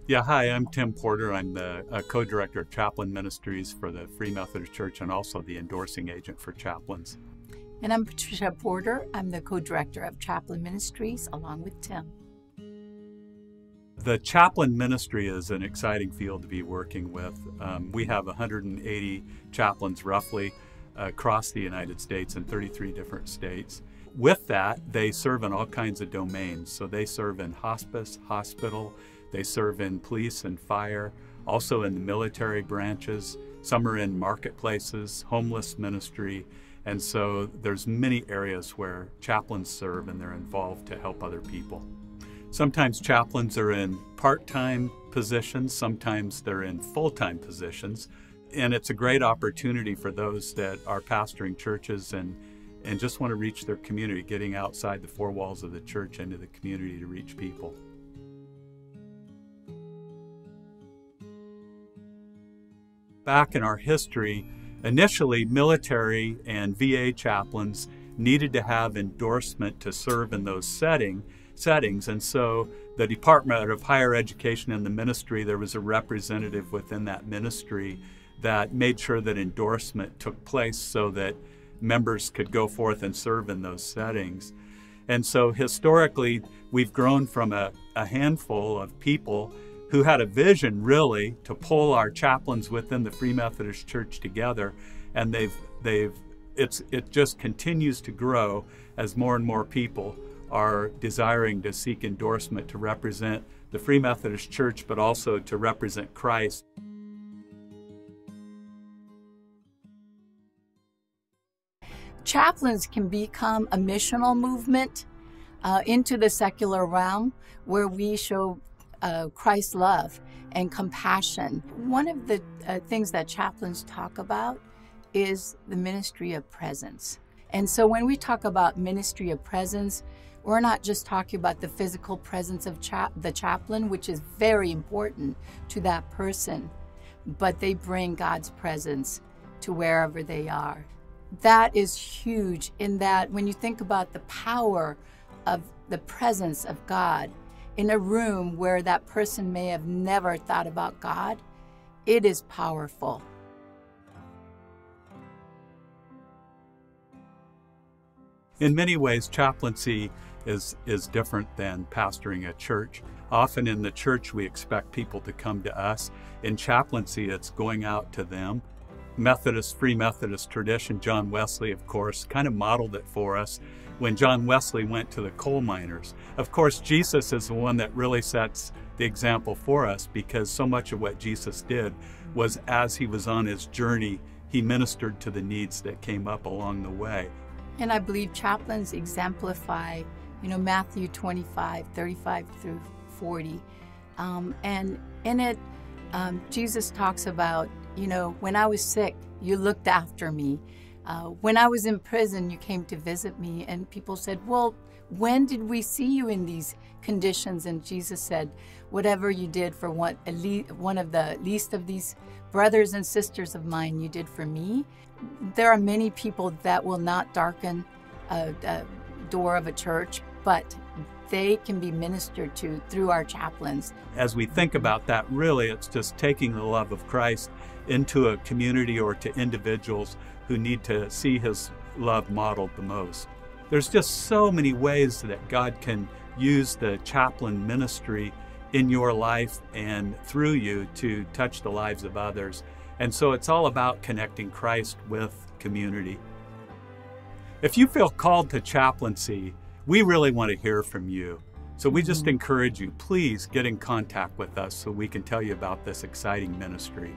Yeah, hi, I'm Tim Porter. I'm the co-director of Chaplain Ministries for the Free Methodist Church and also the endorsing agent for Chaplains. And I'm Patricia Porter. I'm the co-director of Chaplain Ministries along with Tim. The chaplain ministry is an exciting field to be working with. We have 180 chaplains roughly across the United States in 33 different states. With that, they serve in all kinds of domains. So they serve in hospice, hospital, they serve in police and fire, also in the military branches. Some are in marketplaces, homeless ministry. And so there's many areas where chaplains serve and they're involved to help other people. Sometimes chaplains are in part-time positions, sometimes they're in full-time positions. And it's a great opportunity for those that are pastoring churches and just want to reach their community, getting outside the four walls of the church into the community to reach people. Back in our history, initially military and VA chaplains needed to have endorsement to serve in those settings, and so the Department of Higher Education and the ministry, there was a representative within that ministry that made sure that endorsement took place so that members could go forth and serve in those settings. And so historically, we've grown from a handful of people who had a vision really to pull our chaplains within the Free Methodist Church together, and it just continues to grow as more and more people are desiring to seek endorsement to represent the Free Methodist Church, but also to represent Christ. Chaplains can become a missional movement into the secular realm where we show Christ's love and compassion. One of the things that chaplains talk about is the ministry of presence. And so when we talk about ministry of presence, we're not just talking about the physical presence of the chaplain, which is very important to that person, but they bring God's presence to wherever they are. That is huge in that when you think about the power of the presence of God in a room where that person may have never thought about God, it is powerful. In many ways, chaplaincy is different than pastoring a church. Often in the church, we expect people to come to us. In chaplaincy, it's going out to them. Free Methodist tradition, John Wesley, of course, kind of modeled it for us when John Wesley went to the coal miners. Of course, Jesus is the one that really sets the example for us, because so much of what Jesus did was as he was on his journey, he ministered to the needs that came up along the way. And I believe chaplains exemplify, Matthew 25, 35 through 40. And in it, Jesus talks about, when I was sick, you looked after me. When I was in prison, you came to visit me. And people said, well, when did we see you in these conditions? And Jesus said, whatever you did for one of the least of these brothers and sisters of mine, you did for me. There are many people that will not darken a door of a church, but they can be ministered to through our chaplains. As we think about that, really, it's just taking the love of Christ into a community or to individuals who need to see his love modeled the most. There's just so many ways that God can use the chaplain ministry in your life and through you to touch the lives of others. And so it's all about connecting Christ with community. If you feel called to chaplaincy, we really want to hear from you. So we just encourage you, please get in contact with us so we can tell you about this exciting ministry.